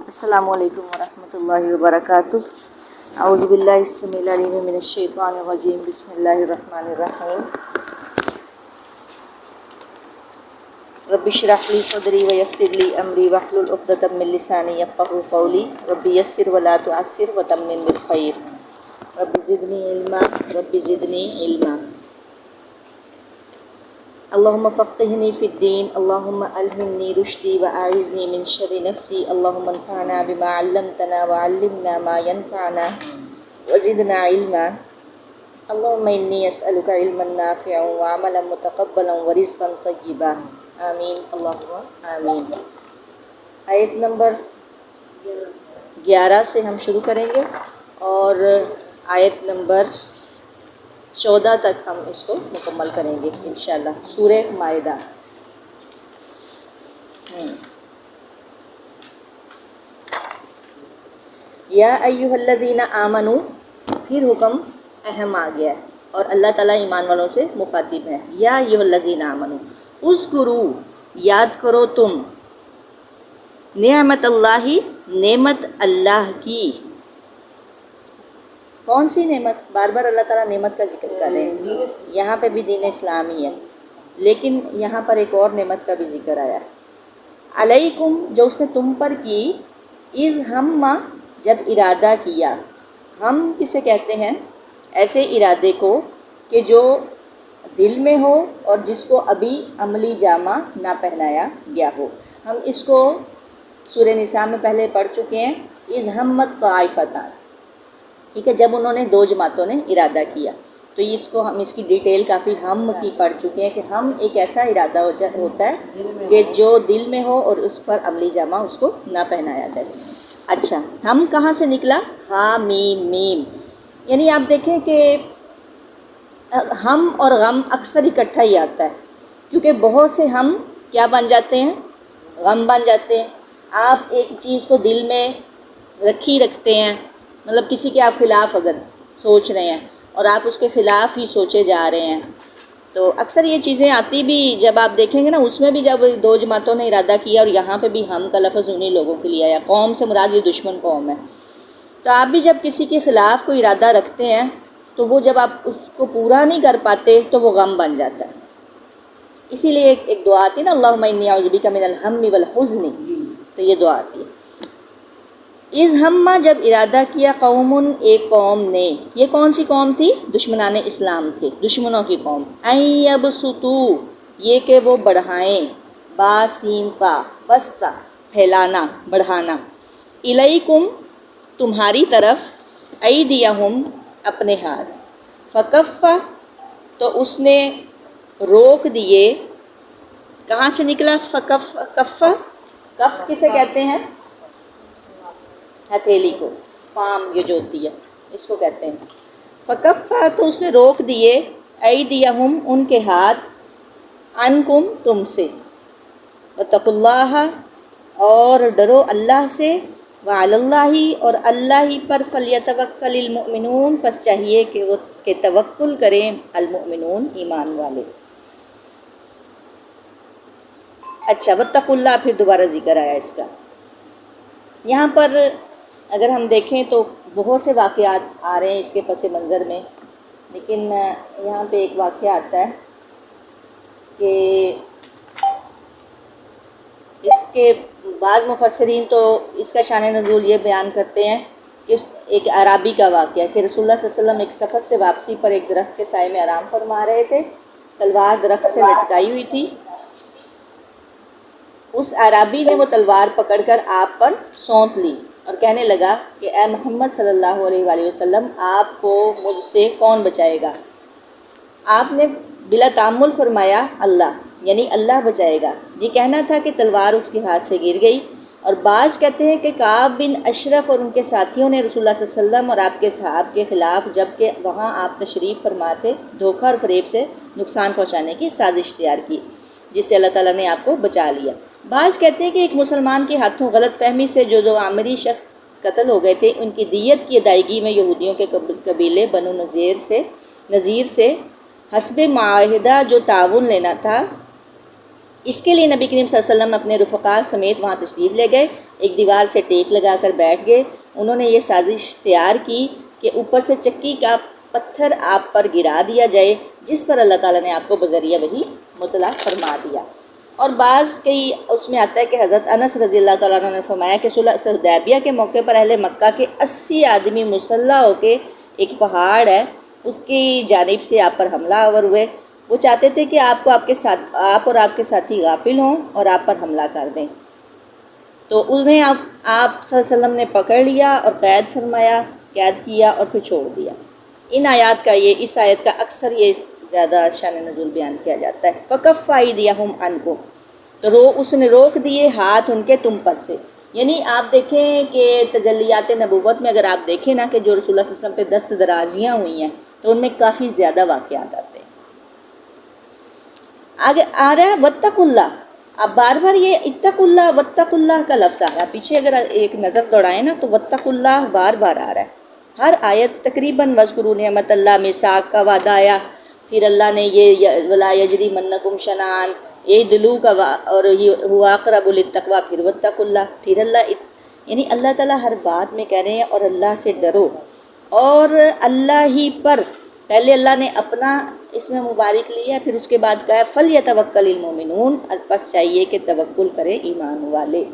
السلام علیکم ورحمۃ اللہ وبرکاتہ۔ اعوذ باللہ السمیع العلیم من الشیطان الرجیم، بسم اللہ الرحمن الرحیم۔ رب اشرح لی صدری ویسر لی امری واحلل عقدۃ من لسانی یفقہوا قولی، رب یسر ولا تعسر وتمم بالخیر، رب زدنی علما رب زدنی علما۔ اللہم فقہنی فی الدین، اللہم الہمنی رشدی واعذنی من شر نفسی، اللہم انفعنا بما علمتنا وعلمنا ما ینفعنا وزدنا علما۔ اللہم انی اسألک علما نافعا وعملا متقبلا ورزقا طیبا، آمین اللہم آمین۔ آیت نمبر 11 سے ہم شروع کریں گے اور آیت نمبر 14 تک ہم اس کو مکمل کریں گے انشاءاللہ۔ سورہ مائدہ۔ یا ایھا الذین آمنوا، پھر حکم اہم آ گیا ہے اور اللہ تعالیٰ ایمان والوں سے مخاطب ہے۔ یا ایھا الذین آمنوا اذکروا، یاد کرو تم، نعمت اللہ، نعمت اللہ کی۔ کون سی نعمت؟ بار بار اللہ تعالیٰ نعمت کا ذکر کر رہے ہیں، یہاں پہ بھی دین اسلامی ہے، لیکن یہاں پر ایک اور نعمت کا بھی ذکر آیا ہے۔ علیکم، جو اس نے تم پر کی، اذ ہم، جب ارادہ کیا۔ ہم کسے کہتے ہیں؟ ایسے ارادے کو کہ جو دل میں ہو اور جس کو ابھی عملی جامہ نہ پہنایا گیا ہو۔ ہم اس کو سورہ نساء میں پہلے پڑھ چکے ہیں، اذ ہمت طائفتان، ٹھیک ہے، جب انہوں نے دو جماعتوں نے ارادہ کیا، تو ہم اس کی ڈیٹیل کافی ہم کی پڑھ چکے ہیں کہ ہم ایک ایسا ارادہ ہوتا ہے کہ جو دل میں ہو اور اس پر عملی جامہ اس کو نہ پہنایا جائے۔ اچھا، ہم کہاں سے نکلا؟ ہا میم میم، یعنی آپ دیکھیں کہ ہم اور غم اکثر اکٹھا ہی آتا ہے، کیونکہ بہت سے ہم کیا بن جاتے ہیں؟ غم بن جاتے ہیں۔ آپ ایک چیز کو دل میں رکھتے ہیں، مطلب کسی کے آپ خلاف اگر سوچ رہے ہیں اور آپ اس کے خلاف ہی سوچے جا رہے ہیں، تو اکثر یہ چیزیں آتی بھی، جب آپ دیکھیں گے نا، اس میں بھی جب دو جماعتوں نے ارادہ کیا اور یہاں پہ بھی ہم کا لفظ انہی لوگوں کے لیے آیا، قوم سے مراد یہ دشمن قوم ہے، تو آپ بھی جب کسی کے خلاف کوئی ارادہ رکھتے ہیں تو وہ جب آپ اس کو پورا نہیں کر پاتے تو وہ غم بن جاتا ہے۔ اسی لیے ایک دعا آتی ہے نا، اللہم انی اعوذ بک من الہم والحزن، تو یہ دعا آتی ہے۔ اذ ہم، جب ارادہ کیا، قوم، ایک قوم نے، یہ کون سی قوم تھی؟ دشمنان اسلام تھے، دشمنوں کی قوم۔ ان یبسطوا، یہ کہ وہ بڑھائیں، باسین کا، بسطہ، پھیلانا، بڑھانا، الیکم، تمہاری طرف، ایدیہم، اپنے ہاتھ، فکف، تو اس نے روک دیے۔ کہاں سے نکلا فکف؟ کف، کف کسے کہتے ہیں؟ ہتھیلی کو، پام یہ جو ہوتی ہے اس کو کہتے ہیں۔ فکف، تو اس نے روک دیے، ایدیہم، ان کے ہاتھ، عنکم، تم سے، واتقوا اللہ، اور ڈرو اللہ سے، وعلی اللہ، اور اللہ ہی پر، فلیتوکل المؤمنون، پس چاہیے کہ توکل کریں المؤمنون، ایمان والے۔ اچھا، واتقوا اللہ، پھر دوبارہ ذکر آیا اس کا۔ یہاں پر اگر ہم دیکھیں تو بہت سے واقعات آ رہے ہیں اس کے پس منظر میں، لیکن یہاں پہ ایک واقعہ آتا ہے کہ اس کے بعض مفسرین تو اس کا شان نزول یہ بیان کرتے ہیں کہ ایک اعرابی کا واقعہ کہ رسول اللہ صلی اللہ علیہ وسلم ایک سفر سے واپسی پر ایک درخت کے سائے میں آرام فرما رہے تھے، تلوار درخت سے لٹکائی ہوئی تھی۔ اس اعرابی نے وہ تلوار پکڑ کر آپ پر سونت لی اور کہنے لگا کہ اے محمد صلی اللہ علیہ وآلہ وسلم، آپ کو مجھ سے کون بچائے گا؟ آپ نے بلا تعمل فرمایا اللہ، یعنی اللہ بچائے گا۔ یہ کہنا تھا کہ تلوار اس کے ہاتھ سے گر گئی، اور بعض کہتے ہیں کہ کعب بن اشرف اور ان کے ساتھیوں نے رسول اللہ صلی اللہ علیہ وسلم اور آپ کے صحاب کے خلاف، جب کہ وہاں آپ تشریف فرما تھے، دھوکہ اور فریب سے نقصان پہنچانے کی سازش تیار کی، جس سے اللہ تعالیٰ نے آپ کو بچا لیا۔ بعض کہتے ہیں کہ ایک مسلمان کے ہاتھوں غلط فہمی سے جو دو عامری شخص قتل ہو گئے تھے، ان کی دیت کی ادائیگی میں یہودیوں کے قبیلے بنو نذیر سے حسب معاہدہ جو تعاون لینا تھا، اس کے لیے نبی کریم صلی اللہ علیہ وسلم اپنے رفقا سمیت وہاں تشریف لے گئے، ایک دیوار سے ٹیک لگا کر بیٹھ گئے۔ انہوں نے یہ سازش تیار کی کہ اوپر سے چکی کا پتھر آپ پر گرا دیا جائے، جس پر اللہ تعالیٰ نے آپ کو بذریعہ وحی مطلع فرما دیا۔ اور بعض کئی اس میں آتا ہے کہ حضرت انس رضی اللہ تعالیٰ عنہ نے فرمایا کہ صلح حدیبیہ کے موقع پر اہل مکہ کے 80 آدمی مسلح ہو کے ایک پہاڑ ہے اس کی جانب سے آپ پر حملہ آور ہوئے۔ وہ چاہتے تھے کہ آپ اور آپ کے ساتھی غافل ہوں اور آپ پر حملہ کر دیں، تو انہیں آپ صلی اللہ علیہ وسلم نے پکڑ لیا اور قید کیا اور پھر چھوڑ دیا۔ اس آیت کا اکثر یہ زیادہ شان نزول بیان کیا جاتا ہے۔ فَكَفَّ أَيْدِيَهُمْ عَنْكُمْ، تو اس نے روک دیے ہاتھ ان کے تم پر سے۔ یعنی آپ دیکھیں کہ تجلیات نبوت میں اگر آپ دیکھیں نا کہ جو رسول اللہ صلی اللہ علیہ وسلم پہ دست درازیاں ہوئی ہیں تو ان میں کافی زیادہ واقعات آتے ہیں۔ آگے آ رہا ہے وَاتَّقُوا اللَّهَ، اب بار بار یہ اتقوا اللہ واتقوا اللہ کا لفظ آ رہا ہے، پیچھے اگر ایک نظر دوڑائیں نا تو واتقوا اللہ بار بار آ رہا ہے، ہر آیت تقریباً وَاذْكُرُوا نعمت اللہ میثاق کا وعدہ آیا، پھر اللہ نے یہ وَلَا يَجْرِمَنَّكُمْ شَنَآنُ اعْدِلُوا کا اور هُوَ أَقْرَبُ لِلتَّقْوَىٰ، پھر واتقوا اللہ، پھر یعنی اللہ تعالیٰ ہر بات میں کہہ رہے ہیں اور اللہ سے ڈرو، اور اللہ ہی پر پہلے اللہ نے اپنا اس میں مبارک لیا، پھر اس کے بعد کہا فَلْيَتَوَكَّلِ الْمُؤْمِنُونَ، پس چاہیے کہ توکل کرے ایمان والے۔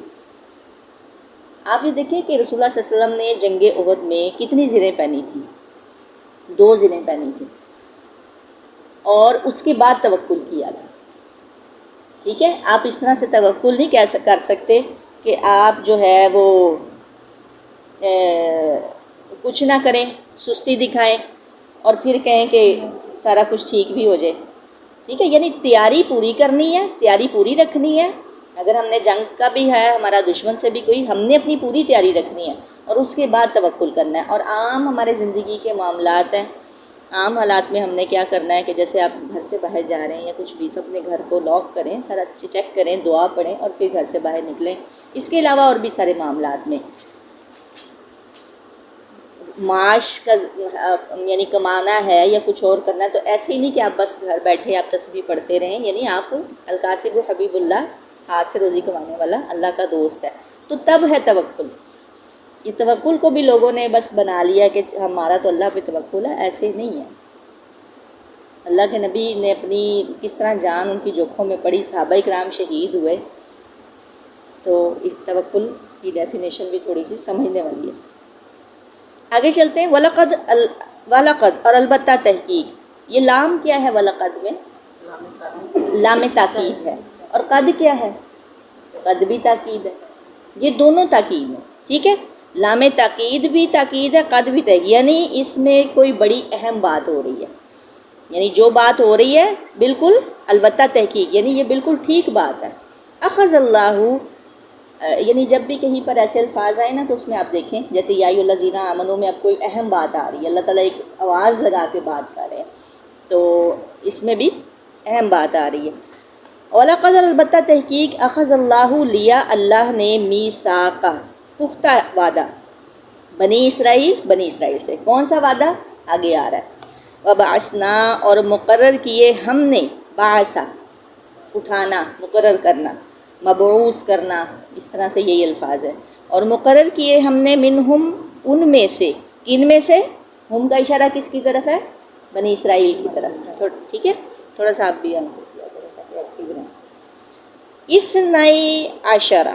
آپ یہ دیکھیں کہ رسول اللہ صلی اللہ علیہ وسلم نے جنگ احد میں کتنی زریں پہنی تھیں؟ 2 زریں پہنی تھیں، اور اس کے بعد توکل کیا تھا۔ ٹھیک ہے، آپ اس طرح سے توکل نہیں کر سکتے کہ آپ جو ہے وہ کچھ نہ کریں، سستی دکھائیں اور پھر کہیں کہ سارا کچھ ٹھیک بھی ہو جائے۔ ٹھیک ہے، یعنی تیاری پوری کرنی ہے، تیاری پوری رکھنی ہے۔ اگر ہم نے جنگ کا بھی ہے، ہمارا دشمن سے بھی کوئی، ہم نے اپنی پوری تیاری رکھنی ہے اور اس کے بعد توکل کرنا ہے۔ اور عام ہمارے زندگی کے معاملات ہیں، عام حالات میں ہم نے کیا کرنا ہے کہ جیسے آپ گھر سے باہر جا رہے ہیں یا کچھ بھی، تو اپنے گھر کو لاک کریں، سارا چیک کریں، دعا پڑھیں اور پھر گھر سے باہر نکلیں۔ اس کے علاوہ اور بھی سارے معاملات میں معاش کا یعنی کمانا ہے یا کچھ اور کرنا ہے، تو ایسے ہی نہیں کہ آپ بس گھر بیٹھے آپ تسبیح پڑھتے رہیں، یعنی آپ القاسب حبیب اللہ، ہاتھ سے روزی کمانے والا اللہ کا دوست ہے، تو تب ہے توکل۔ یہ توکل کو بھی لوگوں نے بس بنا لیا کہ ہمارا تو اللہ پہ توکل ہے، ایسے نہیں ہے۔ اللہ کے نبی نے اپنی کس طرح جان ان کی جوکھوں میں پڑی، صحابہ کرام شہید ہوئے، تو اس توکل کی ڈیفینیشن بھی تھوڑی سی سمجھنے والی ہے۔ آگے چلتے ہیں۔ وَلَقَدْ اور البتہ تحقیق، یہ لام کیا ہے وَلَقَدْ میں؟ لام تاکید ہے، اور قد کیا ہے؟ قد بھی تاکید ہے، یہ دونوں تاکید ہیں۔ ٹھیک ہے، لام تاکید بھی تاکید ہے، قد بھی تاکید، یعنی اس میں کوئی بڑی اہم بات ہو رہی ہے، یعنی جو بات ہو رہی ہے بالکل البتہ تحقیق، یعنی یہ بالکل ٹھیک بات ہے۔ اخذ اللہ، یعنی جب بھی کہیں پر ایسے الفاظ آئے نا تو اس میں آپ دیکھیں جیسے یا ایھا الذین آمنوا میں اب کوئی اہم بات آ رہی ہے، اللہ تعالیٰ ایک آواز لگا کے بات کر رہے ہیں، تو اس میں بھی اہم بات آ رہی ہے۔ وَلَقَدْ البتہ تحقیق اخذ اللہ لیا اللہ نے میثاق پختہ وعدہ بنی اسرائیل سے، کون سا وعدہ؟ آگے آ رہا ہے۔ وَبَعَثْنَا اور مقرر کیے ہم نے، بعثا اٹھانا، مقرر کرنا، مبعوث کرنا، اس طرح سے یہی الفاظ ہے، اور مقرر کیے ہم نے منہم ان میں سے، کن میں سے؟ ہم کا اشارہ کس کی طرف ہے؟ بنی اسرائیل کی طرف۔ ٹھیک ہے، تھوڑا سا آپ بھی آنسر کیا کریں تاکہ ایکٹیو رہیں۔ اثنی عشرہ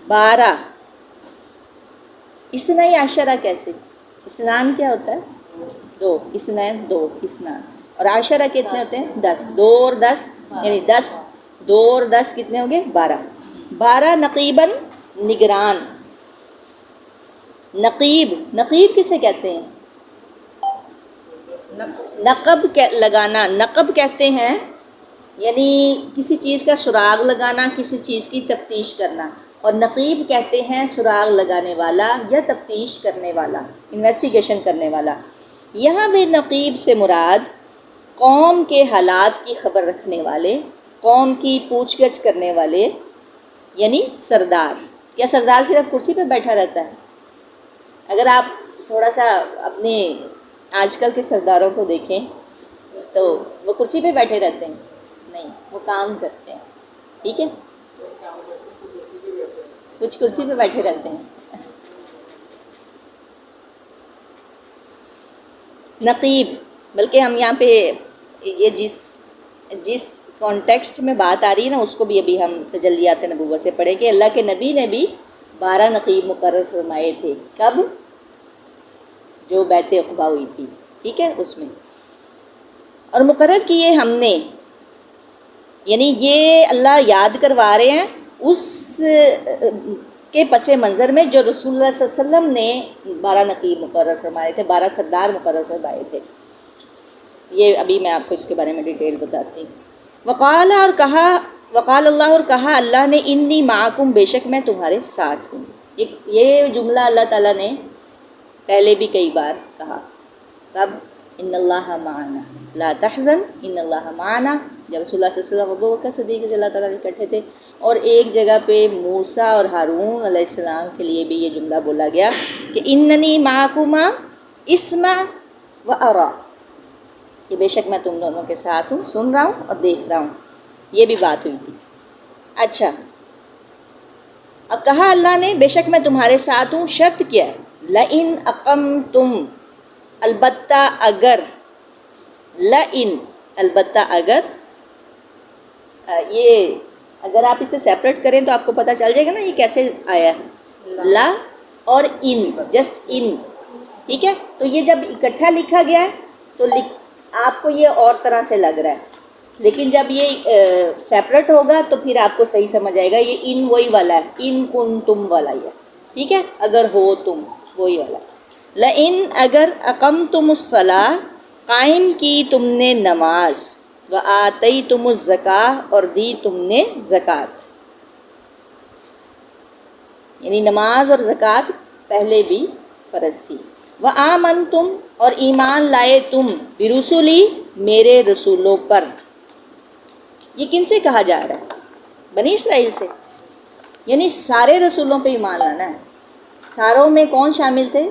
12، اثنی عشرہ کیسے؟ اسنان کیا ہوتا ہے؟ 2، اثنین 2، اسنان، اور عشرہ کتنے ہوتے ہیں؟ 10، 2 اور 10 یعنی 10، 2 اور 10 کتنے ہوں گے؟ 12 نقیباً نگران۔ نقیب کسے کہتے ہیں؟ نقب لگانا، نقب کہتے ہیں یعنی کسی چیز کا سراغ لگانا، کسی چیز کی تفتیش کرنا، اور نقیب کہتے ہیں سراغ لگانے والا یا تفتیش کرنے والا، انویسٹیگیشن کرنے والا۔ یہاں بھی نقیب سے مراد قوم کے حالات کی خبر رکھنے والے، قوم کی پوچھ گچھ کرنے والے، یعنی سردار۔ کیا سردار صرف کرسی پہ بیٹھا رہتا ہے؟ اگر آپ تھوڑا سا اپنے آج کل کے سرداروں کو دیکھیں تو وہ کرسی پہ بیٹھے رہتے ہیں؟ نہیں، وہ کام کرتے ہیں، ٹھیک ہے، کچھ کرسی پہ بیٹھے رہتے ہیں۔ نقیب، بلکہ ہم یہاں پہ یہ جس کانٹیکسٹ میں بات آ رہی ہے نا، اس کو بھی ابھی ہم تجلیات نبوت سے پڑھیں کہ اللہ کے نبی نے بھی 12 نقیب مقرر فرمائے تھے۔ کب؟ جو بیعت عقبہ ہوئی تھی، ٹھیک ہے، اس میں، اور مقرر کیے ہم نے، یعنی یہ اللہ یاد کروا رہے ہیں اس کے پس منظر میں جو رسول اللہ صلی اللہ علیہ وسلم نے 12 نقیب مقرر فرمائے تھے، 12 سردار مقرر فرمائے تھے۔ یہ ابھی میں آپ کو اس کے بارے میں ڈیٹیل بتاتی ہوں۔ وقال اللہ، اور کہا اللہ نے، انی معکم، بے شک میں تمہارے ساتھ ہوں۔ یہ جملہ اللہ تعالیٰ نے پہلے بھی کئی بار کہا۔ کب؟ ان اللہ معنا لا تحزن ان اللہ معنا، جب رسول اللہ صلی اللہ علیہ وسلم ابو بکر صدیق رضی اللہ تعالیٰ اکٹھے تھے، اور ایک جگہ پہ موسیٰ اور ہارون علیہ السلام کے لیے بھی یہ جملہ بولا گیا کہ اننی معکما اسمع و ارا، کہ بے شک میں تم دونوں کے ساتھ ہوں، سن رہا ہوں اور دیکھ رہا ہوں۔ یہ بھی بات ہوئی تھی۔ اچھا، اب کہا اللہ نے بے شک میں تمہارے ساتھ ہوں، شرط کیا ہے؟ لئن اقمتم، البتہ اگر، لئن البتہ اگر، یہ اگر آپ اسے سیپریٹ کریں تو آپ کو پتہ چل جائے گا نا یہ کیسے آیا ہے، لا اور ان، جسٹ ان، ٹھیک ہے، تو یہ جب اکٹھا لکھا گیا ہے تو آپ کو یہ اور طرح سے لگ رہا ہے، لیکن جب یہ سیپریٹ ہوگا تو پھر آپ کو صحیح سمجھ آئے گا، یہ ان وہی والا ہے، ان کن تم والا یہ، ٹھیک ہے، اگر ہو تم، وہی والا۔ لئن اگر اقمتم الصلاۃ، قائم کی تم نے نماز، وآتیتم الزکاۃ، اور دی تم نے زکوٰۃ، یعنی نماز اور زکوٰۃ پہلے بھی فرض تھی۔ وآمنتم، اور ایمان لائے تم، برسلی، میرے رسولوں پر۔ یہ کن سے کہا جا رہا ہے؟ بنی اسرائیل سے، یعنی سارے رسولوں پہ ایمان لانا ہے۔ ساروں میں کون شامل تھے؟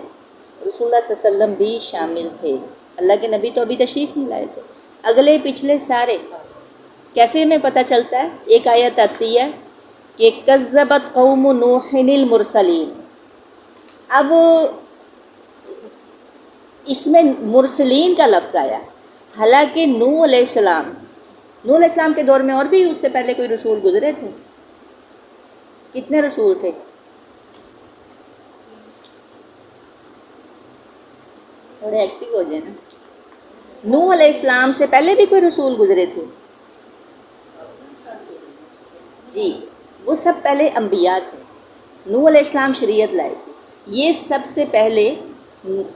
رسول اللہ صلی اللہ علیہ وسلم بھی شامل تھے۔ اللہ کے نبی تو ابھی تشریف نہیں لائے تھے، اگلے پچھلے سارے۔ کیسے میں پتہ چلتا ہے؟ ایک آیت آتی ہے کہ کذبت قوم نوح المرسلین۔ اب اس میں مرسلین کا لفظ آیا، حالانکہ نوح علیہ السلام کے دور میں اور بھی اس سے پہلے کوئی رسول گزرے تھے۔ کتنے رسول تھے؟ تھوڑے ایکٹیو ہو جائیں نا۔ نوح علیہ السلام سے پہلے بھی کوئی رسول گزرے تھے؟ جی، وہ سب پہلے انبیاء تھے۔ نوح علیہ السلام شریعت لائے تھے، یہ سب سے پہلے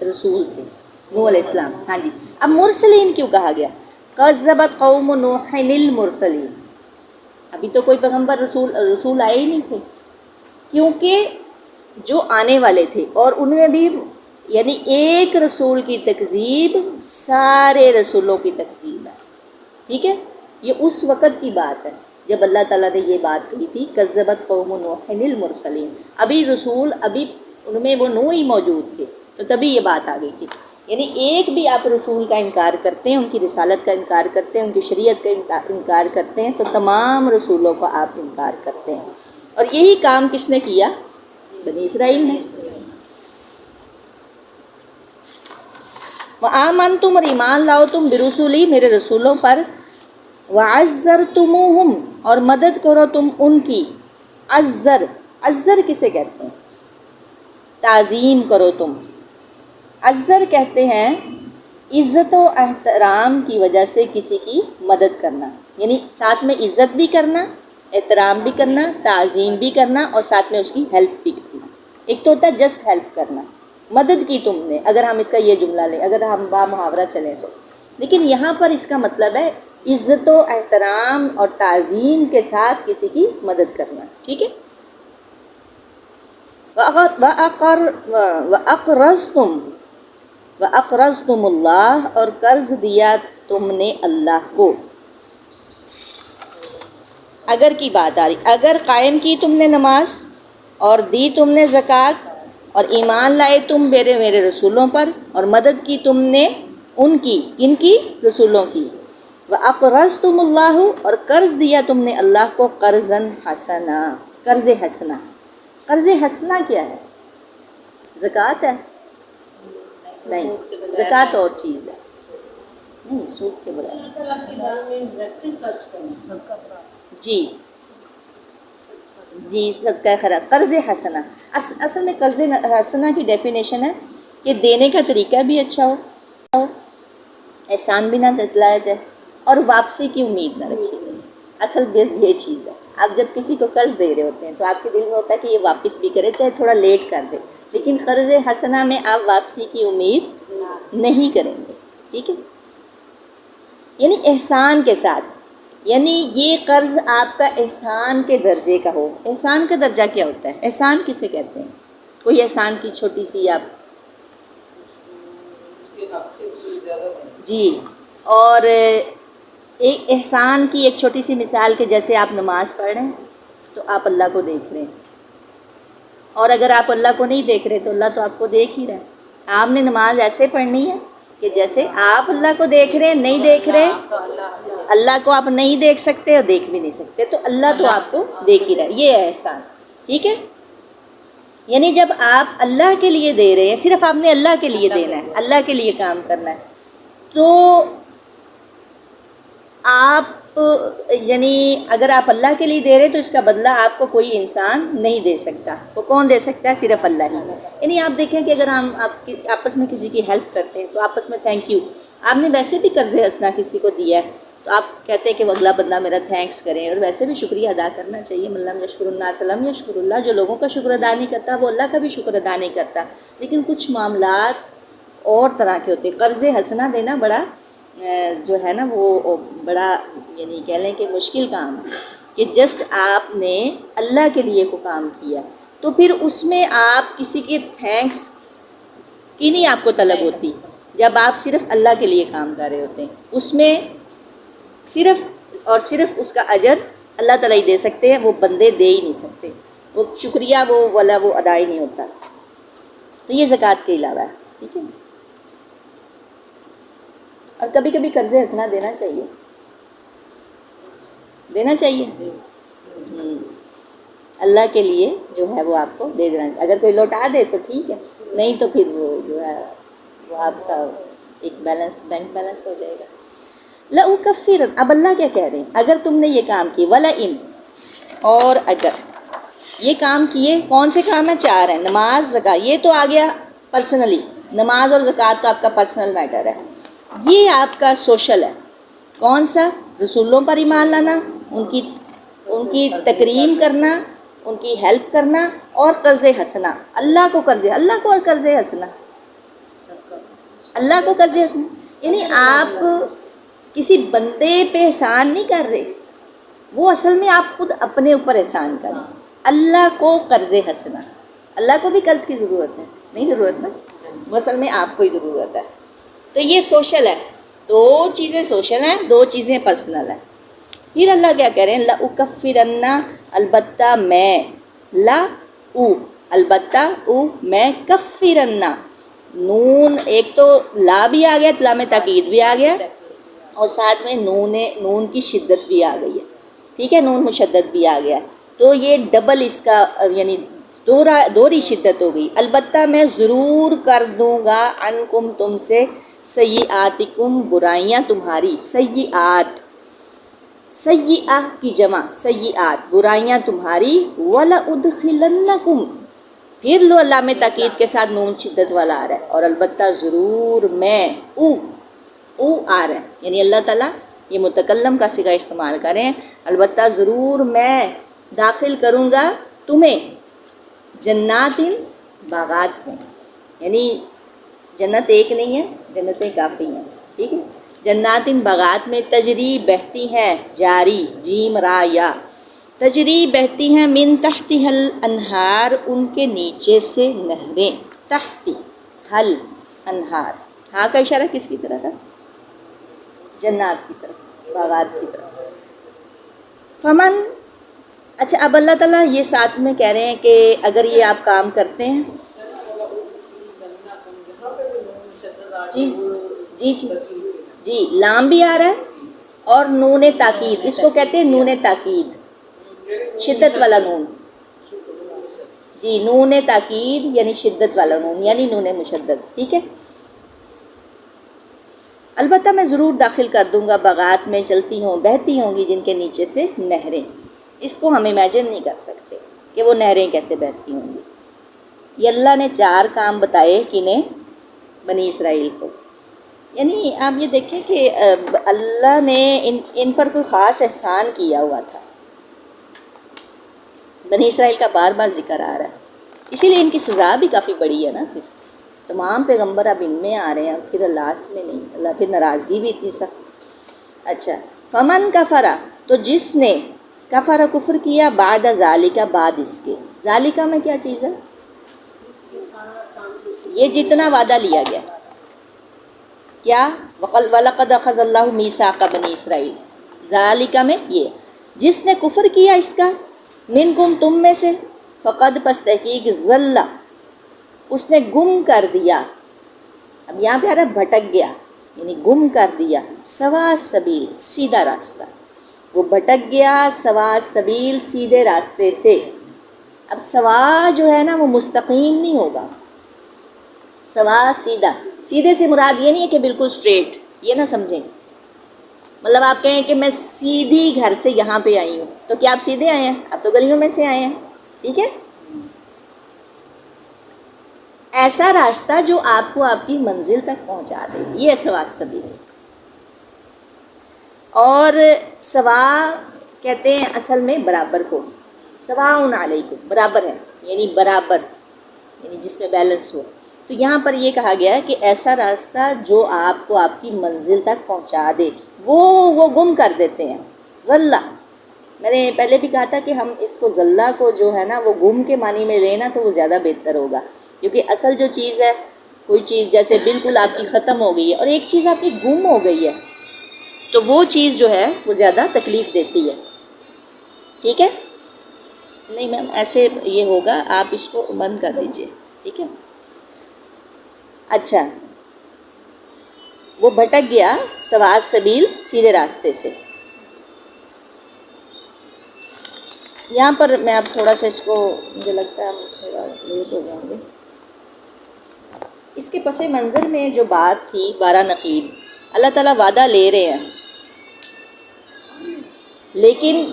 رسول تھے، نوح علیہ السلام۔ ہاں جی، اب مرسلین کیوں کہا گیا؟ کذبت قوم نوح المرسلین، ابھی تو کوئی پیغمبر رسول آئے ہی نہیں تھے، کیونکہ جو آنے والے تھے، اور ان میں بھی یعنی ایک رسول کی تکذیب سارے رسولوں کی تکذیب ہے، ٹھیک ہے۔ یہ اس وقت کی بات ہے جب اللہ تعالیٰ نے یہ بات کہی تھی کذبت قوم نوح المرسلین، ابھی رسول، ابھی ان میں وہ نوح ہی موجود تھے، تو تبھی یہ بات آ گئی تھی۔ یعنی ایک بھی آپ رسول کا انکار کرتے ہیں، ان کی رسالت کا انکار کرتے ہیں، ان کی شریعت کا انکار کرتے ہیں، تو تمام رسولوں کا آپ انکار کرتے ہیں۔ اور یہی کام کس نے کیا؟ بنی اسرائیل نے۔ وآمنتم، اور ایمان لاؤ تم، برسولی، میرے رسولوں پر، وعزرتموہم، اور مدد کرو تم ان کی۔ عزر کسے کہتے ہیں؟ تعظیم کرو تم۔ عزر کہتے ہیں عزت و احترام کی وجہ سے کسی کی مدد کرنا، یعنی ساتھ میں عزت بھی کرنا، احترام بھی کرنا، تعظیم بھی کرنا، اور ساتھ میں اس کی ہیلپ بھی کرنا۔ ایک تو ہوتا ہے جسٹ ہیلپ کرنا، مدد کی تم نے، اگر ہم اس کا یہ جملہ لیں، اگر ہم با محاورہ چلیں تو، لیکن یہاں پر اس کا مطلب ہے عزت و احترام اور تعظیم کے ساتھ کسی کی مدد کرنا، ٹھیک ہے۔ وَأَقْرَضْتُمُ اللَّهَ، اور قرض دیا تم نے اللہ کو۔ اگر کی بات آ رہی، اگر قائم کی تم نے نماز، اور دی تم نے زکوٰۃ، اور ایمان لائے تم میرے رسولوں پر، اور مدد کی تم نے ان کی، کن کی؟ رسولوں کی۔ وَأَقْرَضْتُمُ اللَّهُ، اور قرض دیا تم نے اللہ کو، قرضاً حسنا، قرض حسنا۔ قرض حسنا کیا ہے؟ زکوٰۃ ہے؟ نہیں، زکوٰۃ اور چیز ہے، نہیں سود کے بغیر۔ جی جی، صدقہ خیرات، قرض حسنا۔ اصل میں قرض حسنا کی ڈیفینیشن ہے کہ دینے کا طریقہ بھی اچھا ہو، احسان بھی نہ جتلایا جائے، اور واپسی کی امید نہ رکھی جائے۔ اصل یہ چیز ہے۔ آپ جب کسی کو قرض دے رہے ہوتے ہیں تو آپ کے دل میں ہوتا ہے کہ یہ واپس بھی کرے، چاہے تھوڑا لیٹ کر دے، لیکن قرض حسنا میں آپ واپسی کی امید نہیں کریں گے، ٹھیک ہے؟ یعنی احسان کے ساتھ، یعنی یہ قرض آپ کا احسان کے درجے کا ہو۔ احسان کا درجہ کیا ہوتا ہے؟ احسان کسے کہتے ہیں؟ کوئی احسان کی چھوٹی سی آپ جی، اور ایک احسان کی ایک چھوٹی سی مثال کہ جیسے آپ نماز پڑھ رہے ہیں تو آپ اللہ کو دیکھ رہے ہیں، اور اگر آپ اللہ کو نہیں دیکھ رہے تو اللہ تو آپ کو دیکھ ہی رہا ہے۔ آپ نے نماز ایسے پڑھنی ہے کہ جیسے آپ اللہ کو دیکھ رہے ہیں، نہیں دیکھ رہے، اللہ کو آپ نہیں دیکھ سکتے اور دیکھ بھی نہیں سکتے، تو اللہ تو آپ کو دیکھ ہی رہا ہے، یہ ہے احسان، ٹھیک ہے؟ یعنی جب آپ اللہ کے لیے دے رہے ہیں، صرف آپ نے اللہ کے لیے دینا ہے، اللہ کے لیے کام کرنا ہے، تو آپ یعنی اگر آپ اللہ کے لیے دے رہے تو اس کا بدلہ آپ کو کوئی انسان نہیں دے سکتا۔ وہ کون دے سکتا ہے؟ صرف اللہ ہی۔ یعنی آپ دیکھیں کہ اگر ہم آپس میں کسی کی ہیلپ کرتے ہیں تو آپس میں تھینک یو، آپ نے ویسے بھی قرض حسنا کسی کو دیا ہے تو آپ کہتے ہیں کہ وہ اگلا بندہ میرا تھینکس کریں، اور ویسے بھی شکریہ ادا کرنا چاہیے۔ ملم یشکر الناس لم یشکر اللہ، جو لوگوں کا شکر ادا نہیں کرتا وہ اللہ کا بھی شکر ادا نہیں کرتا۔ لیکن کچھ معاملات اور طرح کے ہوتے ہیں، قرض حسنا دینا بڑا جو ہے نا وہ بڑا یعنی کہہ لیں کہ مشکل کام ہے، کہ جسٹ آپ نے اللہ کے لیے کو کام کیا، تو پھر اس میں آپ کسی کے تھینکس کی نہیں آپ کو طلب ہوتی، جب آپ صرف اللہ کے لیے کام کر رہے ہوتے ہیں، اس میں صرف اور صرف اس کا اجر اللہ تعالیٰ ہی دے سکتے ہیں، وہ بندے دے ہی نہیں سکتے، وہ شکریہ وہ ادا ہی نہیں ہوتا۔ تو یہ زکوٰۃ کے علاوہ ہے، ٹھیک ہے؟ اور کبھی کبھی قرض حسنا دینا چاہیے، دینا چاہیے، اللہ کے لیے جو ہے وہ آپ کو دے دینا چاہیے۔ اگر کوئی لوٹا دے تو ٹھیک ہے، نہیں تو پھر وہ جو ہے وہ آپ کا ایک بیلنس، بینک بیلنس ہو جائے گا۔ لَأُكَفِّرَنَّ، اب اللہ کیا کہہ رہے ہیں؟ اگر تم نے یہ کام کیے، وَلَئِن، اور اگر یہ کام کیے، کون سے کام ہیں؟ 4 ہیں، نماز، زکوٰۃ، یہ تو آ گیا پرسنلی، نماز اور زکوٰۃ تو آپ کا پرسنل میٹر ہے، یہ آپ کا سوشل ہے۔ کون سا؟ رسولوں پر ایمان لانا، ان کی تکریم کرنا، ان کی ہیلپ کرنا، اور قرض حسنا، اللہ کو اور قرض حسنا، اللہ کو قرض حسنا، یعنی آپ کسی بندے پہ احسان نہیں کر رہے، وہ اصل میں آپ خود اپنے اوپر احسان کریں۔ اللہ کو قرض حسنا، اللہ کو بھی قرض کی ضرورت ہے؟ نہیں ضرورت نا، وہ اصل میں آپ کو ہی ضرورت ہے۔ تو یہ سوشل ہے، 2 چیزیں سوشل ہیں، 2 چیزیں پرسنل ہیں۔ پھر اللہ کیا کہہ رہے ہیں؟ لَأُكَفِّرَنَّ، البتہ میں، البتہ میں، کفرنہ، نون ایک تو لا بھی آ گیا، لام تاکید بھی آ گیا، اور ساتھ میں نون کی شدت بھی آ گئی ہے، ٹھیک ہے، نون مشدد بھی آ گیا، تو یہ ڈبل اس کا یعنی دوہری شدت ہو گئی۔ البتہ میں ضرور کر دوں گا، عنکم، تم سے، سیئاتکم، برائیاں تمہاری، سیئات، سیئہ کی جمع سیئات، برائیاں تمہاری، وَلَأُدْخِلَنَّكُمْ، پھر لو علامہ تاکید کے ساتھ نون شدت والا آ رہا ہے، اور البتہ ضرور میں، او آ رہا ہے، یعنی اللہ تعالیٰ یہ متکلم کا صیغہ استعمال کریں، البتہ ضرور میں داخل کروں گا تمہیں، جنات، باغات میں، یعنی جنت ایک نہیں ہے، جنتیں کافی ہیں، ٹھیک ہے، جنات باغات میں، تجری بہتی ہیں، جاری، جیم را یا، تجری بہتی ہیں، من تحتها الانہار، ان کے نیچے سے نہریں، تحتی حل انہار، ہاں کا اشارہ کس کی طرح تھا؟ جنات کی طرف، باغات کی طرف۔ فمن، اچھا اب اللہ تعالیٰ یہ ساتھ میں کہہ رہے ہیں کہ اگر یہ آپ کام کرتے ہیں، جی جی جی جی، لام بھی آ رہا ہے اور نون تاکید، اس کو کہتے ہیں نون تاکید، شدت والا نون. جی نون تاکید یعنی شدت والا نون، یعنی نون مشدد. ٹھیک ہے. البتہ میں ضرور داخل کر دوں گا باغات میں چلتی ہوں بہتی ہوں گی جن کے نیچے سے نہریں. اس کو ہم امیجن نہیں کر سکتے کہ وہ نہریں کیسے بہتی ہوں گی. یہ اللہ نے 4 کام بتائے کنہیں؟ بنی اسرائیل کو. یعنی آپ یہ دیکھیں کہ اللہ نے ان پر کوئی خاص احسان کیا ہوا تھا. بنی اسرائیل کا بار بار ذکر آ رہا ہے، اسی لیے ان کی سزا بھی کافی بڑی ہے نا. پھر تمام پیغمبر اب ان میں آ رہے ہیں، پھر لاسٹ میں نہیں. اللہ پھر ناراضگی بھی اتنی سخت. اچھا فمن کفرا، تو جس نے کفر کفر کیا بعد ذالکا، بعد اس کے. ذالکا میں کیا چیز ہے؟ یہ جتنا وعدہ لیا گیا کیا، وَلَقَدْ أَخَذَ اللَّهُ مِيثَاقَ بَنِي اسرائیل. ذالکا میں یہ جس نے کفر کیا اس کا، منکم تم میں سے، فقد پس تحقیق ضل، اس نے گم کر دیا. اب یہاں پہ آ رہا بھٹک گیا، یعنی گم کر دیا. سوا سبیل، سیدھا راستہ. وہ بھٹک گیا سوا سبیل، سیدھے راستے سے. اب سوا جو ہے نا وہ مستقیم نہیں ہوگا. سوا سیدھا، سیدھے سے مراد یہ نہیں ہے کہ بالکل اسٹریٹ، یہ نہ سمجھیں. مطلب آپ کہیں کہ میں سیدھی گھر سے یہاں پہ آئی ہوں، تو کیا آپ سیدھے آئے ہیں؟ آپ تو گلیوں میں سے آئے ہیں. ٹھیک ہے. ایسا راستہ جو آپ کو آپ کی منزل تک پہنچا دے، یہ سوا سبیل. اور سوا کہتے ہیں اصل میں برابر کو. سواء علیکم برابر ہے، یعنی برابر، یعنی جس میں بیلنس ہو. تو یہاں پر یہ کہا گیا ہے کہ ایسا راستہ جو آپ کو آپ کی منزل تک پہنچا دے، وہ گم کر دیتے ہیں. ضلع، میں نے پہلے بھی کہا تھا کہ ہم اس کو ضلع کو جو ہے نا وہ گم کے معنی میں لینا تو وہ زیادہ بہتر ہوگا. کیونکہ اصل جو چیز ہے، کوئی چیز جیسے بالکل آپ کی ختم ہو گئی ہے اور ایک چیز آپ کی گم ہو گئی ہے، تو وہ چیز جو ہے وہ زیادہ تکلیف دیتی ہے. ٹھیک ہے. نہیں میم ایسے یہ ہوگا، آپ اس کو بند کر دیجئے. ٹھیک ہے. اچھا، وہ بھٹک گیا سوا سبیل، سیدھے راستے سے. یہاں پر میں اب تھوڑا سا اس کو، مجھے لگتا ہے ہم تھوڑا لیٹ ہو جائیں گے. اس کے پس منظر میں جو بات تھی 12 نقیب، اللہ تعالیٰ وعدہ لے رہے ہیں، لیکن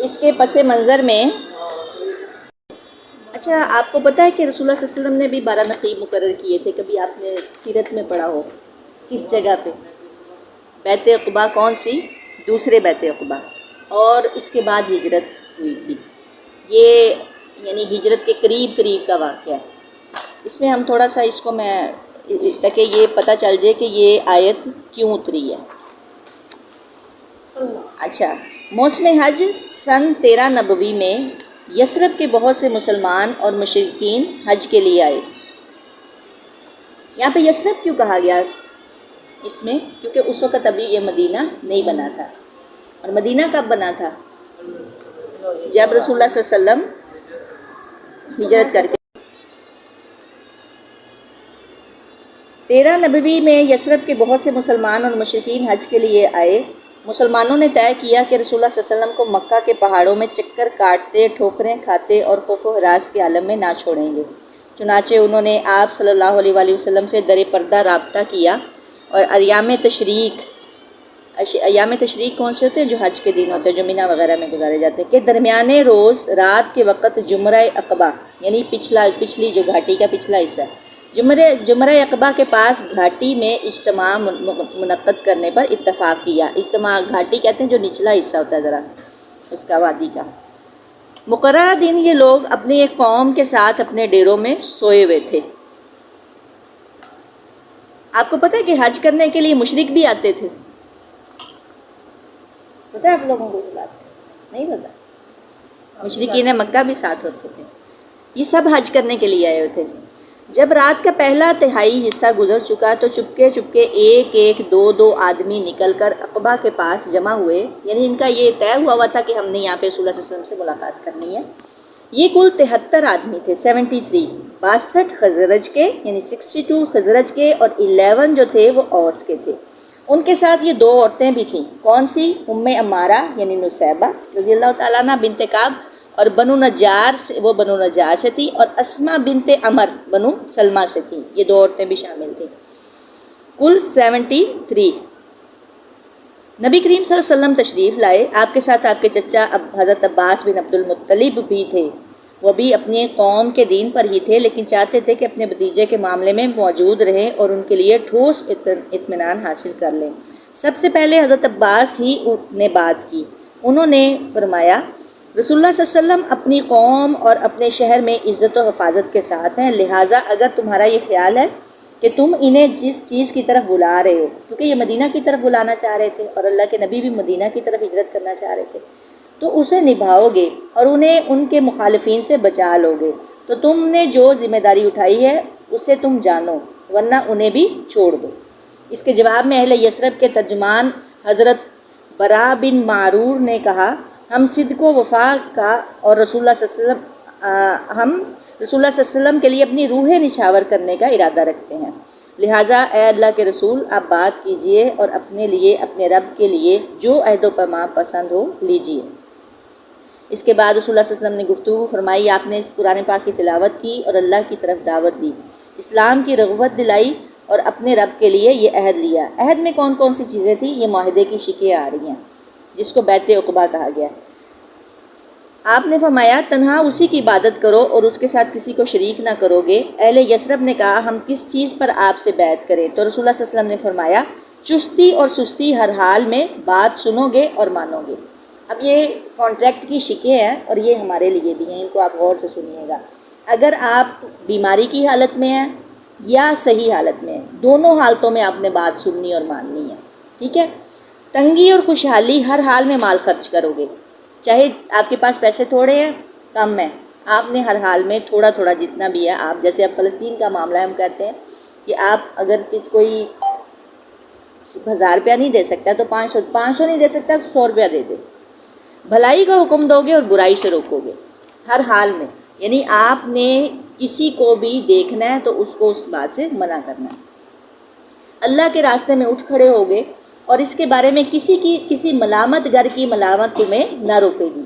اس کے پس منظر میں، اچھا آپ کو پتہ ہے کہ رسول اللہ صلی اللہ علیہ وسلم نے بھی 12 نقیب مقرر کیے تھے؟ کبھی آپ نے سیرت میں پڑھا ہو؟ کس جگہ پہ؟ بیت عقبہ. کون سی؟ دوسرے بیت عقبہ. اور اس کے بعد ہجرت ہوئی تھی. یہ یعنی ہجرت کے قریب کا واقعہ ہے. اس میں ہم تھوڑا سا اس کو میں تاکہ یہ پتہ چل جائے کہ یہ آیت کیوں اتری ہے. اچھا، موسم حج سن 13 نبوی میں یثرب کے بہت سے مسلمان اور مشرکین حج کے لیے آئے. یہاں پہ یثرب کیوں کہا گیا اس میں؟ کیونکہ اس وقت ابھی یہ مدینہ نہیں بنا تھا. اور مدینہ کب بنا تھا؟ جب رسول اللہ صلی اللہ علیہ وسلم ہجرت کر کے 13 نبوی میں یثرب کے بہت سے مسلمان اور مشرکین حج کے لیے آئے. مسلمانوں نے طے کیا کہ رسول اللہ صلی اللہ علیہ وسلم کو مکہ کے پہاڑوں میں چکر کاٹتے، ٹھوکریں کھاتے اور خوف و ہراس کے عالم میں نہ چھوڑیں گے. چنانچہ انہوں نے آپ صلی اللہ علیہ وآلہ وسلم سے در پردہ رابطہ کیا اور ایام تشریق کون سے ہوتے ہیں؟ جو حج کے دن ہوتے ہیں، جو مینا وغیرہ میں گزارے جاتے ہیں، کہ درمیانے روز رات کے وقت جمرہ عقبہ، یعنی پچھلی جو گھاٹی کا پچھلا حصہ ہے، جمرہ عقبہ کے پاس گھاٹی میں اجتماع منعقد کرنے پر اتفاق کیا. اجتماع گھاٹی کہتے ہیں جو نچلا حصہ ہوتا ہے ذرا اس کا، وادی کا. مقررہ دن یہ لوگ اپنی ایک قوم کے ساتھ اپنے ڈیروں میں سوئے ہوئے تھے. آپ کو پتہ ہے کہ حج کرنے کے لیے مشرک بھی آتے تھے؟ پتہ ہے آپ لوگوں کو؟ بات نہیں پتہ؟ مشرکین مکہ بھی ساتھ ہوتے تھے. یہ سب حج کرنے کے لیے آئے ہوئے تھے. جب رات کا پہلا تہائی حصہ گزر چکا تو چپکے ایک دو آدمی نکل کر عقبہ کے پاس جمع ہوئے. یعنی ان کا یہ طے ہوا تھا کہ ہم نے یہاں پہ رسول اللہ صلی اللہ علیہ وسلم سے ملاقات کرنی ہے. یہ کل 73 آدمی تھے، 73. 62 خزرج کے، یعنی 62 خزرج کے، اور 11 جو تھے وہ اوس کے تھے. ان کے ساتھ یہ 2 عورتیں بھی تھیں. کون سی؟ ام عمارہ یعنی نصیبہ رضی اللہ تعالیٰ عنہ بنت کعب، اور بنو نجار سے، وہ بنو نجار سے تھی، اور اسما بنت عمر بنو سلمہ سے تھی. یہ 2 عورتیں بھی شامل تھیں. کل 73. نبی کریم صلی اللہ علیہ وسلم تشریف لائے. آپ کے ساتھ آپ کے چچا حضرت عباس بن عبد المطلب بھی تھے. وہ بھی اپنے قوم کے دین پر ہی تھے، لیکن چاہتے تھے کہ اپنے بھتیجے کے معاملے میں موجود رہیں اور ان کے لیے ٹھوس اطمینان حاصل کر لیں. سب سے پہلے حضرت عباس ہی نے بات کی. انہوں نے فرمایا رسول اللہ صلی اللہ علیہ وسلم اپنی قوم اور اپنے شہر میں عزت و حفاظت کے ساتھ ہیں، لہٰذا اگر تمہارا یہ خیال ہے کہ تم انہیں جس چیز کی طرف بلا رہے ہو، کیونکہ یہ مدینہ کی طرف بلانا چاہ رہے تھے اور اللہ کے نبی بھی مدینہ کی طرف ہجرت کرنا چاہ رہے تھے، تو اسے نبھاؤ گے اور انہیں ان کے مخالفین سے بچا لو گے، تو تم نے جو ذمہ داری اٹھائی ہے اسے تم جانو، ورنہ انہیں بھی چھوڑ دو. اس کے جواب میں اہل یثرب کے ترجمان حضرت برا بن معرور نے کہا ہم صدق و وفا کا اور رسول اللہ صلی اللہ علیہ وسلم کے لیے اپنی روح نچھاور کرنے کا ارادہ رکھتے ہیں، لہٰذا اے اللہ کے رسول آپ بات کیجئے اور اپنے لیے اپنے رب کے لیے جو عہد و پیمان پسند ہو لیجئے. اس کے بعد رسول اللہ صلی اللہ علیہ وسلم نے گفتگو فرمائی. آپ نے قرآن پاک کی تلاوت کی اور اللہ کی طرف دعوت دی، اسلام کی رغبت دلائی اور اپنے رب کے لیے یہ عہد لیا. عہد میں کون کون سی چیزیں تھیں؟ یہ معاہدے کی شکیں آ رہی ہیں جس کو بیعت عقبہ کہا گیا. آپ نے فرمایا تنہا اسی کی عبادت کرو اور اس کے ساتھ کسی کو شریک نہ کرو گے. اہل یثرب نے کہا ہم کس چیز پر آپ سے بیعت کریں؟ تو رسول اللہ صلی اللہ علیہ وسلم نے فرمایا چستی اور سستی ہر حال میں بات سنو گے اور مانو گے. اب یہ کانٹریکٹ کی شکیں ہیں اور یہ ہمارے لیے بھی ہیں، ان کو آپ غور سے سنیے گا. اگر آپ بیماری کی حالت میں ہیں یا صحیح حالت میں ہیں، دونوں حالتوں میں آپ نے بات سننی اور ماننی ہے، ٹھیک ہے. تنگی اور خوشحالی ہر حال میں مال خرچ کرو گے، چاہے آپ کے پاس پیسے تھوڑے ہیں کم ہیں، آپ نے ہر حال میں تھوڑا تھوڑا جتنا بھی ہے، آپ جیسے اب فلسطین کا معاملہ ہم کہتے ہیں کہ آپ اگر کوئی 1000 روپیہ نہیں دے سکتا تو 500 نہیں دے سکتا 100 روپیہ دے دے. بھلائی کا حکم دو گے اور برائی سے روکو گے ہر حال میں، یعنی آپ نے کسی کو بھی دیکھنا ہے تو اس کو اس بات سے منع کرنا ہے. اللہ کے راستے میں اٹھ کھڑے ہوگے اور اس کے بارے میں کسی ملامت گر کی ملامت تمہیں نہ روکے گی.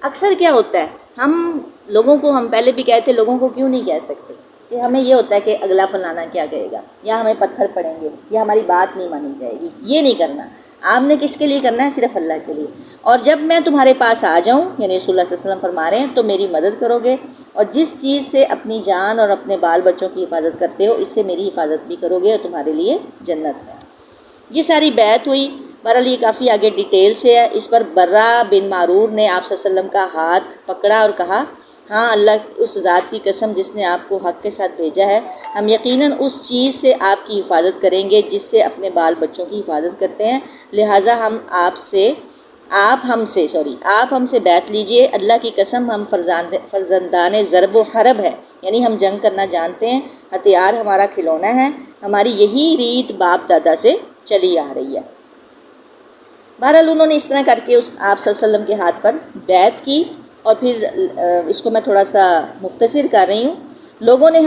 اکثر کیا ہوتا ہے ہم لوگوں کو، ہم پہلے بھی کہتے لوگوں کو کیوں نہیں کہہ سکتے کہ ہمیں یہ ہوتا ہے کہ اگلا فلانا کیا کہے گا، یا ہمیں پتھر پڑیں گے، یا ہماری بات نہیں مانی جائے گی. یہ نہیں کرنا. آپ نے کس کے لیے کرنا ہے؟ صرف اللہ کے لیے. اور جب میں تمہارے پاس آ جاؤں، یعنی رسول اللہ صلی اللہ علیہ وسلم فرما رہے ہیں، تو میری مدد کرو گے، اور جس چیز سے اپنی جان اور اپنے بال بچوں کی حفاظت کرتے ہو اس سے میری حفاظت بھی کرو گے اور تمہارے لیے جنت ہے. یہ ساری بیعت ہوئی. بہرحال یہ کافی آگے ڈیٹیل سے ہے. اس پر برا بن معرور نے آپ صلی اللہ علیہ وسلم کا ہاتھ پکڑا اور کہا ہاں اللہ اس ذات کی قسم جس نے آپ کو حق کے ساتھ بھیجا ہے، ہم یقیناً اس چیز سے آپ کی حفاظت کریں گے جس سے اپنے بال بچوں کی حفاظت کرتے ہیں، لہٰذا آپ ہم سے بیعت لیجئے. اللہ کی قسم ہم فرزندان ضرب و حرب ہے، یعنی ہم جنگ کرنا جانتے ہیں، ہتھیار ہمارا کھلونا ہے، ہماری یہی ریت باپ دادا سے چلی آ رہی ہے. بہرحال انہوں نے اس طرح کر کے آپ صلی اللہ علیہ وسلم کے ہاتھ پر بیعت کی. اور پھر اس کو میں تھوڑا سا مختصر کر رہی ہوں. لوگوں نے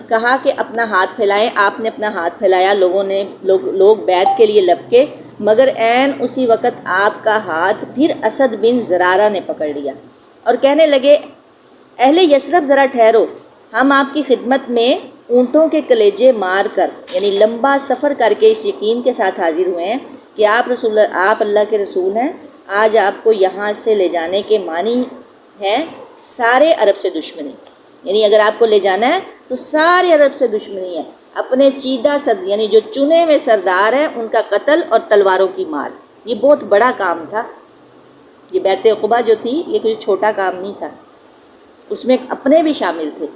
کہا کہ اپنا ہاتھ پھیلائیں. آپ نے اپنا ہاتھ پھیلایا، لوگ بیعت کے لیے لپکے، مگر عین اسی وقت آپ کا ہاتھ پھر اسد بن زرارہ نے پکڑ لیا اور کہنے لگے اہل یثرب ذرا ٹھہرو، ہم آپ کی خدمت میں اونٹوں کے کلیجے مار کر، یعنی لمبا سفر کر کے اس یقین کے ساتھ حاضر ہوئے ہیں کہ آپ اللہ کے رسول ہیں. آج آپ کو یہاں سے لے جانے کے معنی ہے سارے عرب سے دشمنی، یعنی اگر آپ کو لے جانا ہے تو سارے عرب سے دشمنی ہے. اپنے چیدہ یعنی جو چنے ہوئے سردار ہیں ان کا قتل اور تلواروں کی مار. یہ بہت بڑا کام تھا. یہ بیعت عقبہ جو تھی یہ کوئی چھوٹا کام نہیں تھا. اس میں اپنے بھی شامل تھے،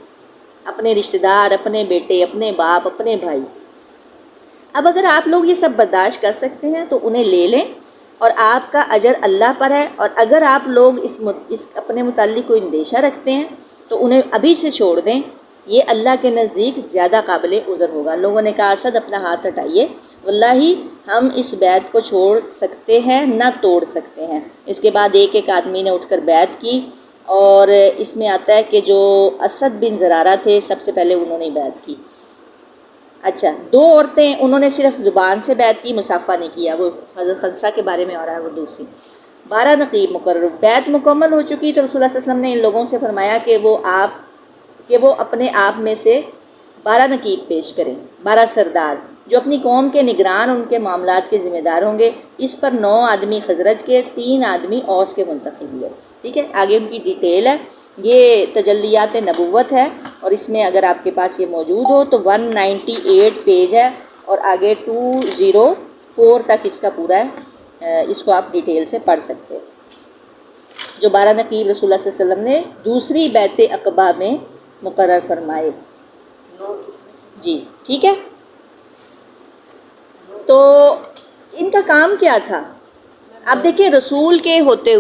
اپنے رشتہ دار، اپنے بیٹے، اپنے باپ، اپنے بھائی. اب اگر آپ لوگ یہ سب برداشت کر سکتے ہیں تو انہیں لے لیں اور آپ کا اجر اللہ پر ہے. اور اگر آپ لوگ اس اپنے متعلق کوئی اندیشہ رکھتے ہیں تو انہیں ابھی سے چھوڑ دیں، یہ اللہ کے نزدیک زیادہ قابل عذر ہوگا. لوگوں نے کہا اسد اپنا ہاتھ ہٹائیے، واللہ ہم اس بیعت کو چھوڑ سکتے ہیں نہ توڑ سکتے ہیں. اس کے بعد ایک آدمی نے اٹھ کر بیعت کی، اور اس میں آتا ہے کہ جو اسد بن زرارہ تھے سب سے پہلے انہوں نے بیعت کی. اچھا، 2 عورتیں انہوں نے صرف زبان سے بیعت کی، مصافحہ نہیں کیا، وہ حضرت خنسہ کے بارے میں ہو رہا ہے، وہ دوسری۔ 12 نقیب مقرر، بیعت مکمل ہو چکی تو رسول اللہ صلی اللہ علیہ وسلم نے ان لوگوں سے فرمایا کہ وہ اپنے آپ میں سے 12 نقیب پیش کریں، 12 سردار جو اپنی قوم کے نگران، ان کے معاملات کے ذمہ دار ہوں گے۔ اس پر 9 آدمی خزرج کے، 3 آدمی اوس کے منتخب ہوئے۔ ٹھیک ہے، آگے ان کی ڈیٹیل ہے۔ یہ تجلیات نبوت ہے، اور اس میں اگر آپ کے پاس یہ موجود ہو تو 198 پیج ہے، اور آگے 204 تک اس کا پورا ہے، اس کو آپ ڈیٹیل سے پڑھ سکتے ہیں۔ جو 12 نقیب رسول اللہ صلی اللہ علیہ وسلم نے دوسری بیعت عقبہ میں مقرر فرمائے۔ جی ٹھیک ہے، تو ان کا کام کیا تھا؟ آپ دیکھیں، رسول کے ہوتے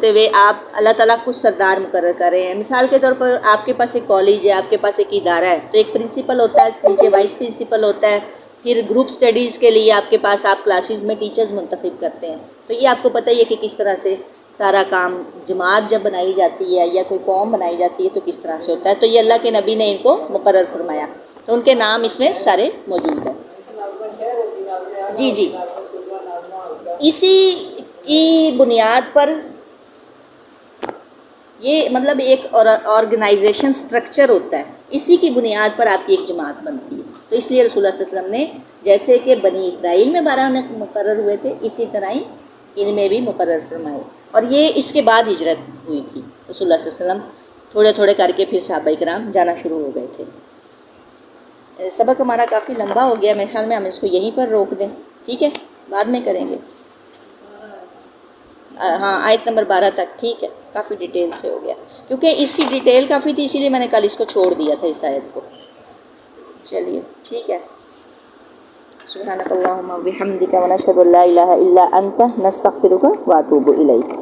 ہوئے آپ اللہ تعالیٰ کچھ سردار مقرر کر رہے ہیں۔ مثال کے طور پر آپ کے پاس ایک کالج ہے، آپ کے پاس ایک ادارہ ہے، تو ایک پرنسپل ہوتا ہے، نیچے وائس پرنسپل ہوتا ہے، پھر گروپ سٹڈیز کے لیے آپ کے پاس آپ کلاسز میں ٹیچرز منتخب کرتے ہیں۔ تو یہ آپ کو پتہ ہی ہے کہ کس طرح سے سارا کام، جماعت جب بنائی جاتی ہے یا کوئی قوم بنائی جاتی ہے تو کس طرح سے ہوتا ہے۔ تو یہ اللہ کے نبی نے ان کو مقرر فرمایا، تو ان کے نام اس میں سارے موجود ہیں۔ جی جی، اسی کی بنیاد پر یہ مطلب ایک آرگنائزیشن سٹرکچر ہوتا ہے، اسی کی بنیاد پر آپ کی ایک جماعت بنتی ہے۔ تو اس لیے رسول اللہ صلی اللہ علیہ وسلم نے جیسے کہ بنی اسرائیل میں 12 مقرر ہوئے تھے، اسی طرح ہی ان میں بھی مقرر فرمائے، اور یہ اس کے بعد ہجرت ہوئی تھی۔ رسول اللہ صلی اللہ علیہ وسلم تھوڑے تھوڑے کر کے پھر صحابہ کرام جانا شروع ہو گئے تھے۔ سبق ہمارا کافی لمبا ہو گیا، میرے خیال میں ہم اس کو یہیں پر روک دیں، ٹھیک ہے، بعد میں کریں گے۔ ہاں، آیت نمبر 12 تک، ٹھیک ہے، کافی ڈیٹیل سے ہو گیا، کیونکہ اس کی ڈیٹیل کافی تھی، اسی لیے میں نے کل اس کو چھوڑ دیا تھا اس آیت کو۔ چلیے ٹھیک ہے، سبحانک اللہم و بحمدک ونشہد ان لا الہ الا انت نستغفرک و اتوب الیک۔